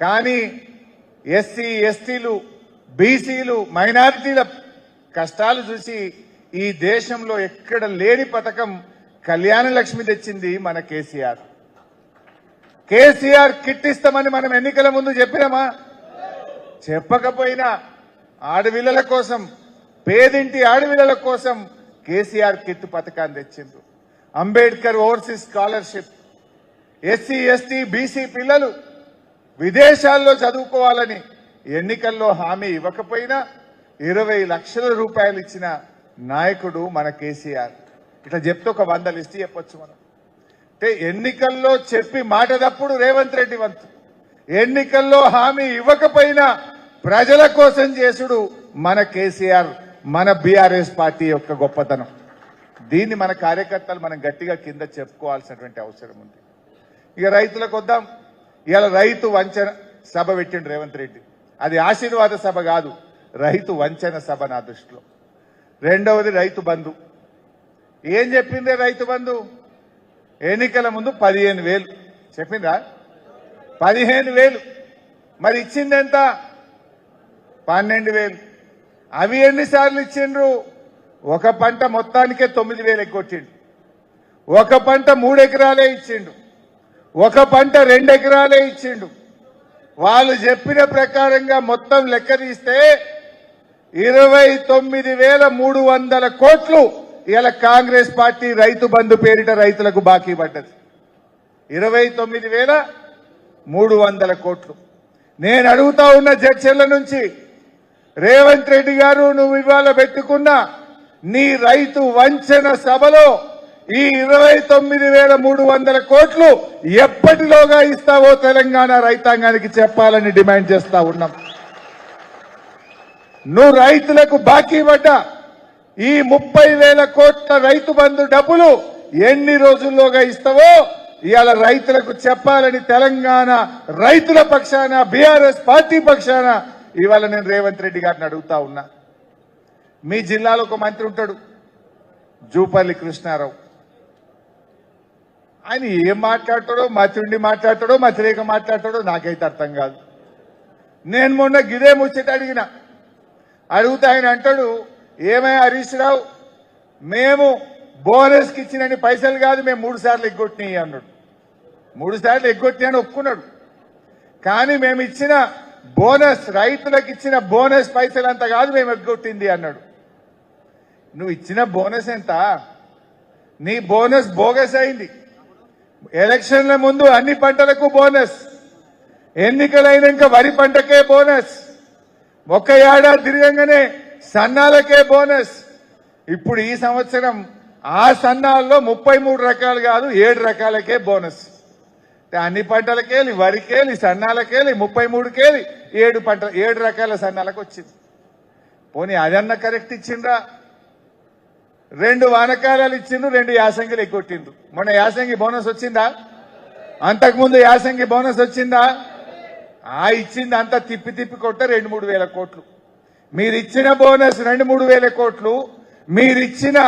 కానీ ఎస్సీ ఎస్టీలు బీసీలు మైనారిటీల కష్టాలు చూసి ఈ దేశంలో ఎక్కడ లేని పథకం కళ్యాణ లక్ష్మి తెచ్చింది మన కేసీఆర్. కేసీఆర్ కిట్ ఇస్తామని మనం ఎన్నికల ముందు చెప్పినామా? చెప్పకపోయినా ఆడపిల్లల కోసం, పేదింటి ఆడపిల్లల కోసం కేసీఆర్ కిట్ పథకాన్ని తెచ్చిండ్రు. Ambedkar overseas scholarship, SC ST BC పిల్లలు విదేశాల్లో చదువుకోవాలని ఎన్నికల్లో హామీ ఇవ్వకపోయినా 20 లక్షల రూపాయలు ఇచ్చిన నాయకుడు మన కేసీఆర్. ఇట్లా చెప్తే ఒక 100 లిస్ట్ చెప్పొచ్చు మనం. అంటే ఎన్నికల్లో చెప్పి మాట తప్పుడు రేవంత్ రెడ్డి వంతు, ఎన్నికల్లో హామీ ఇవ్వకపోయినా ప్రజల కోసం చేసుడు మన కేసీఆర్, మన బీఆర్ఎస్ పార్టీ యొక్క గొప్పతనం. దీన్ని మన కార్యకర్తలు మనం గట్టిగా కింద చెప్పుకోవాల్సినటువంటి అవసరం ఉంది. ఇక రైతులకు వద్దాం. ఇవాళ రైతు వంచన సభ పెట్టిండు రేవంత్ రెడ్డి. అది ఆశీర్వాద సభ కాదు, రైతు వంచన సభ నా దృష్టిలో. రెండవది రైతు బంధు. ఏం చెప్పిందే రైతు బంధు? ఎన్నికల ముందు 15,000 చెప్పిందా? 15,000. మరి ఇచ్చింది ఎంత? 12,000. అవి ఎన్నిసార్లు ఇచ్చిండ్రు? ఒక పంట మొత్తానికే 9,000 ఎగ్గొట్టిండు. ఒక పంట 3 ఎకరాలే ఇచ్చిండు. ఒక పంట 2 ఎకరాలే ఇచ్చిండు. వాళ్ళు చెప్పిన ప్రకారంగా మొత్తం లెక్క తీస్తే 29,300 కోట్లు ఇలా కాంగ్రెస్ పార్టీ రైతు బంధు పేరిట రైతులకు బాకీ పడ్డది. 29,300 కోట్లు. నేను అడుగుతా ఉన్న జడ్చర్ల నుంచి, రేవంత్ రెడ్డి గారు, నువ్వు ఇవాళ పెట్టుకున్న నీ రైతు వంచన సభలో ఈ 29,300 కోట్లు ఎప్పటిలోగా ఇస్తావో తెలంగాణ రైతాంగానికి చెప్పాలని డిమాండ్ చేస్తా ఉన్నాం. నువ్వు రైతులకు బాకీ పడ్డ ఈ 30,000 కోట్ల రైతు బంధు డబ్బులు ఎన్ని రోజుల్లోగా ఇస్తావో ఇవాళ రైతులకు చెప్పాలని తెలంగాణ రైతుల పక్షాన, బీఆర్ఎస్ పార్టీ పక్షాన ఇవాళ నేను రేవంత్ రెడ్డి గారిని అడుగుతా ఉన్నా. మీ జిల్లాలో ఒక మంత్రి ఉంటాడు, జూపల్లి కృష్ణారావు. ఆయన ఏం మాట్లాడతాడో, మతిండి మాట్లాడతాడో, మతిరేక మాట్లాడతాడో నాకైతే అర్థం కాదు. నేను మొన్న గిదే ముచ్చట అడిగితే ఆయన అంటాడు, ఏమయ్య హరీష్ రావు, మేము బోనస్కి ఇచ్చినని పైసలు కాదు, మేము 3 సార్లు ఎగ్గొట్టినాయి అన్నాడు. 3 సార్లు ఎగ్గొట్టినా అని ఒప్పుకున్నాడు. కానీ మేము ఇచ్చిన బోనస్, రైతులకు ఇచ్చిన బోనస్ పైసలు అంత కాదు మేము ఎగ్గొట్టింది అన్నాడు. నువ్వు ఇచ్చిన బోనస్ ఎంత? నీ బోనస్ బోగస్ అయింది. ఎలక్షన్ల ముందు అన్ని పంటలకు బోనస్, ఎన్నికలైనాక వరి పంటకే బోనస్, ఒక ఏడాది తిరగంగానే సన్నాలకే బోనస్. ఇప్పుడు ఈ సంవత్సరం ఆ సన్నాల్లో 33 రకాలు కాదు 7 రకాలకే బోనస్. అన్ని పంటలకేలి, వరికేలి, సన్నాలకేలి, 33కేలి 7 రకాల సన్నాలకు వచ్చింది. పోనీ అదన్న కరెక్ట్ ఇచ్చిండ్రా? 2 వానకాలాలు ఇచ్చిండ్రు, 2 యాసంగిలు ఎగ్గొట్టిండ్రు. మొన్న యాసంగి బోనస్ వచ్చిందా? అంతకుముందు యాసంగి బోనస్ వచ్చిందా? ఇచ్చింది అంతా తిప్పి తిప్పి కొట్ట 2-3 వేల కోట్లు. మీరిచ్చిన బోనస్ 2-3 వేల కోట్లు, మీరిచ్చిన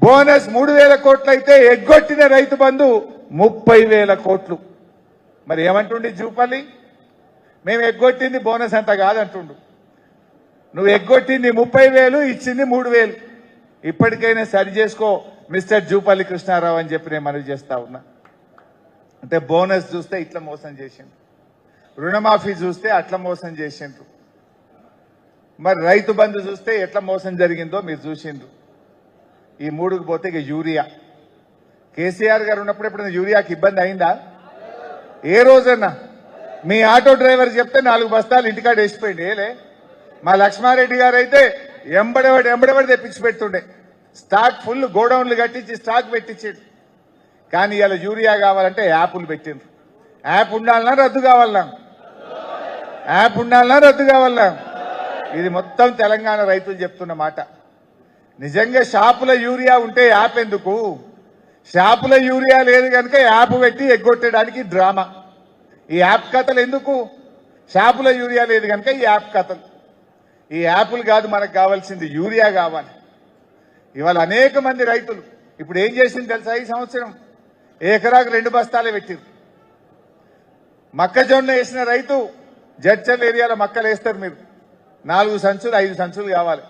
బోనస్ 3,000 కోట్లు అయితే ఎగ్గొట్టిన రైతు బంధు 30,000 కోట్లు. మరి ఏమంటుండి జూపల్లి? మేము ఎగ్గొట్టింది బోనస్ అంత కాదంటుండు. నువ్వు ఎగ్గొట్టింది 30,000, ఇచ్చింది 3,000. ఇప్పటికైనా సరి చేసుకో మిస్టర్ జూపల్లి కృష్ణారావు అని చెప్పి నేను మనవి చేస్తా ఉన్నా. అంటే బోనస్ చూస్తే ఇట్లా మోసం చేసిండ్రు, రుణమాఫీ చూస్తే అట్లా మోసం చేసిండ్రు, మరి రైతు బంధు చూస్తే ఎట్లా మోసం జరిగిందో మీరు చూసిండ్రు. ఈ 3కు పోతే ఇక యూరియా. కేసీఆర్ గారు ఉన్నప్పుడు ఎప్పుడైనా యూరియాకి ఇబ్బంది అయిందా? ఏ రోజన్నా మీ ఆటో డ్రైవర్ చెప్తే 4 బస్తాలు ఇంటికాడ వేసిపోయింది. ఏలే మా లక్ష్మారెడ్డి గారు అయితే ఎంబడబడి తెప్పించి పెడుతుండే. స్టాక్ ఫుల్ గోడౌన్లు కట్టించి స్టాక్ పెట్టించాడు. కానీ ఇలా యూరియా కావాలంటే యాప్లు పెట్టిండ్రు. యాప్ ఉండాలన్నా రద్దు కావాలన్నా? యాప్ ఉండాలన్నా రద్దు కావాలన్నా? ఇది మొత్తం తెలంగాణ రైతులు చెప్తున్న మాట. నిజంగా షాపుల యూరియా ఉంటే యాప్ ఎందుకు? షాపుల యూరియా లేదు కనుక యాప్ పెట్టి ఎగ్గొట్టడానికి డ్రామా. ఈ యాప్ కథలు ఎందుకు? షాపుల యూరియా లేదు కనుక ఈ యాప్ కథలు. ఈ యాప్లు కాదు మనకు కావాల్సింది, యూరియా కావాలి. ఇవాళ అనేక మంది రైతులు ఇప్పుడు ఏం చేసింది తెలుసా? ఈ సంవత్సరం ఎకరాకు 2 బస్తాలే పెట్టిరు. మొక్కజొన్న వేసిన రైతు జడ్చల్ ఏరియాలో మక్కలు వేస్తారు మీరు 4 సంచులు 5 సంచులు కావాలి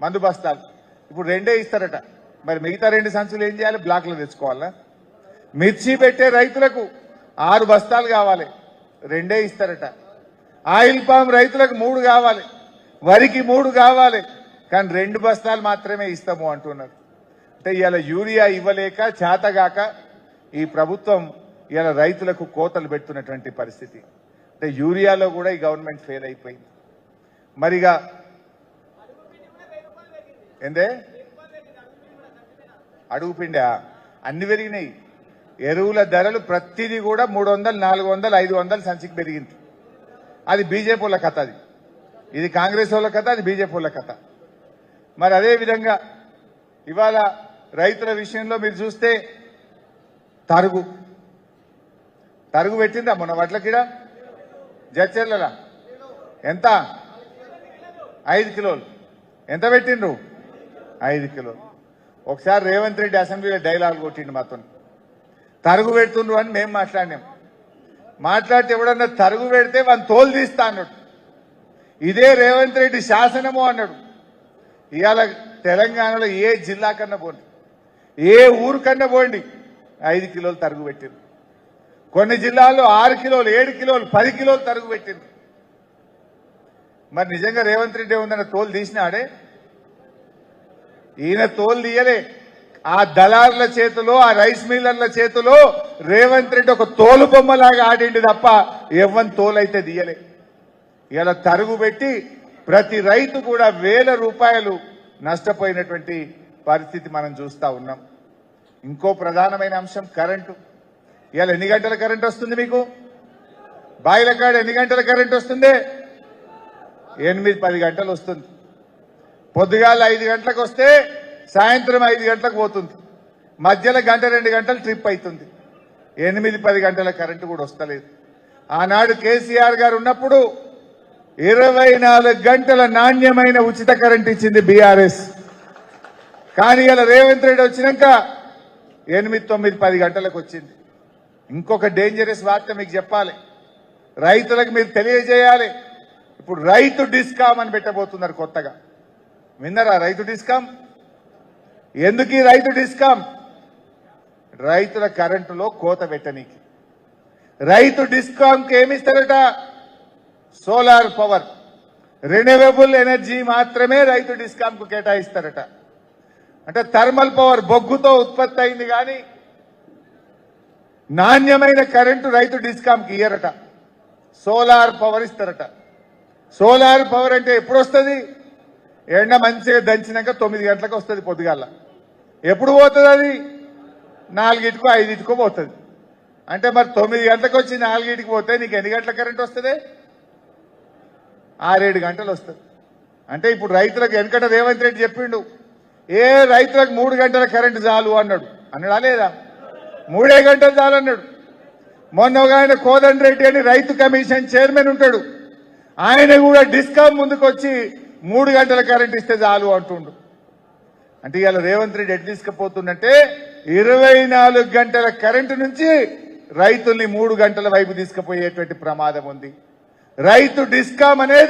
మందు బస్తాలు ఇప్పుడు 2 ఇస్తారట మరి మిగతా 2 సంచులు ఏం చేయాలి బ్లాక్లో తెచ్చుకోవాలా మిర్చి పెట్టే రైతులకు 6 బస్తాలు కావాలి 2 ఇస్తారట ఆయిల్ పామ్ రైతులకు 3 కావాలి వరికి 3 కావాలి కానీ 2 బస్తాలు మాత్రమే ఇస్తాము అంటున్నారు అంటే ఇవాళ యూరియా ఇవ్వలేక చేతగాక ఈ ప్రభుత్వం ఇవాళ రైతులకు కోతలు పెడుతున్నటువంటి పరిస్థితి అంటే యూరియాలో కూడా ఈ గవర్నమెంట్ ఫెయిల్ అయిపోయింది మరిగా ఏందే అడుగు పిండా అన్ని పెరిగినాయి ఎరువుల ధరలు ప్రతిదీ కూడా 300 400 500 సంచికి పెరిగింది అది బీజేపీ వాళ్ళ కథ అది ఇది కాంగ్రెస్ వాళ్ళ కథ అది బీజేపీ వాళ్ళ కథ మరి అదే విధంగా ఇవాళ రైతుల విషయంలో మీరు చూస్తే తరుగు పెట్టిందా మొన్న వడ్లకిడ జడ్చర్ల ఎంత 5 కిలోలు ఎంత పెట్టిండ్రు 5 కిలోలు ఒకసారి రేవంత్ రెడ్డి అసెంబ్లీలో డైలాగ్ కొట్టిండు మాతో తరుగు పెడుతుండ్రు అని మేము మాట్లాడినాం మాట్లాడితే ఎవడన్నా తరుగు పెడితే వాని తోలు తీస్తా అన్నాడు ఇదే రేవంత్ రెడ్డి శాసనము అన్నాడు ఇవాళ తెలంగాణలో ఏ జిల్లా కన్నా పోండి ఏ ఊరు కన్నా పోండి 5 కిలోలు తరుగు పెట్టింది కొన్ని జిల్లాల్లో 6 కిలోలు 7 కిలోలు 10 కిలోలు తరుగు పెట్టింది మరి నిజంగా రేవంత్ రెడ్డి ఉందన్న తోలు తీసినాడే ఈయన తోలు తీయలే ఆ దళారుల చేతిలో ఆ రైస్ మిల్లర్ల చేతిలో రేవంత్ రెడ్డి ఒక తోలు బొమ్మలాగా ఆడిండి తప్ప ఎవ్వని తోలైతే తీయలే ఇలా తరుగు పెట్టి ప్రతి రైతు కూడా 1000 రూపాయలు నష్టపోయినటువంటి పరిస్థితి మనం చూస్తా ఉన్నాం ఇంకో ప్రధానమైన అంశం కరెంటు ఇవాళ ఎన్ని గంటల కరెంట్ వస్తుంది మీకు బాయిల కాడ ఎన్ని గంటల కరెంట్ వస్తుంది 8-10 గంటలు వస్తుంది పొద్దుగాల 5 గంటలకు వస్తే సాయంత్రం 5 గంటలకు పోతుంది మధ్యలో 1-2 గంటలు ట్రిప్ అవుతుంది 8-10 గంటల కరెంటు కూడా వస్తలేదు ఆనాడు కేసీఆర్ గారు ఉన్నప్పుడు 24 గంటల నాణ్యమైన ఉచిత కరెంట్ ఇచ్చింది బీఆర్ఎస్ కానీ ఇలా రేవంత్ రెడ్డి వచ్చినాక 8-9-10 గంటలకు వచ్చింది ఇంకొక డేంజరస్ వార్త మీకు చెప్పాలి రైతులకు మీరు తెలియజేయాలి ఇప్పుడు రైతు డిస్కామ్ అని పెట్టబోతున్నారు కొత్తగా విన్నరా రైతు డిస్కామ్ ఎందుకు ఈ రైతు డిస్కామ్ రైతుల కరెంటులో కోత పెట్టనీకి రైతు డిస్కామ్కి ఏమిస్తారట సోలార్ పవర్ రెన్యూవబుల్ ఎనర్జీ మాత్రమే రైతు డిస్కామ్కు కేటాయిస్తారట అంటే థర్మల్ పవర్ బొగ్గుతో ఉత్పత్తి అయింది కానీ నాణ్యమైన కరెంటు రైతు డిస్కామ్కి ఇయ్యరట సోలార్ పవర్ ఇస్తారట సోలార్ పవర్ అంటే ఎప్పుడు వస్తుంది ఎండ మంచిగా దంచినాక 9 గంటలకు వస్తుంది పొద్దుగాల ఎప్పుడు పోతుంది అది 4గిటికో 5గిటికో పోతుంది అంటే మరి 9 గంటలకు వచ్చి 4గిటికి పోతే నీకు ఎన్ని గంటల కరెంట్ వస్తుంది 6-7 గంటలు వస్తుంది అంటే ఇప్పుడు రైతులకు వెనకట రేవంత్ రెడ్డి చెప్పిండు ఏ రైతులకు 3 గంటల కరెంటు చాలు అన్నాడా లేదా 3 గంటలు చాలు అన్నాడు మొన్న ఒక ఆయన కోదండ రెడ్డి అని రైతు కమిషన్ చైర్మన్ ఉంటాడు ఆయన కూడా డిస్కామ్ ముందుకు వచ్చి 3 గంటల కరెంట్ ఇస్తే చాలు అంటుండు అంటే ఇవాళ రేవంత్ రెడ్డి ఎట్లా తీసుకుపోతుందంటే 24 గంటల కరెంటు నుంచి రైతుల్ని 3 గంటల వైపు తీసుకుపోయేటువంటి ప్రమాదం ఉంది రైతు డిస్కామ్ అనేది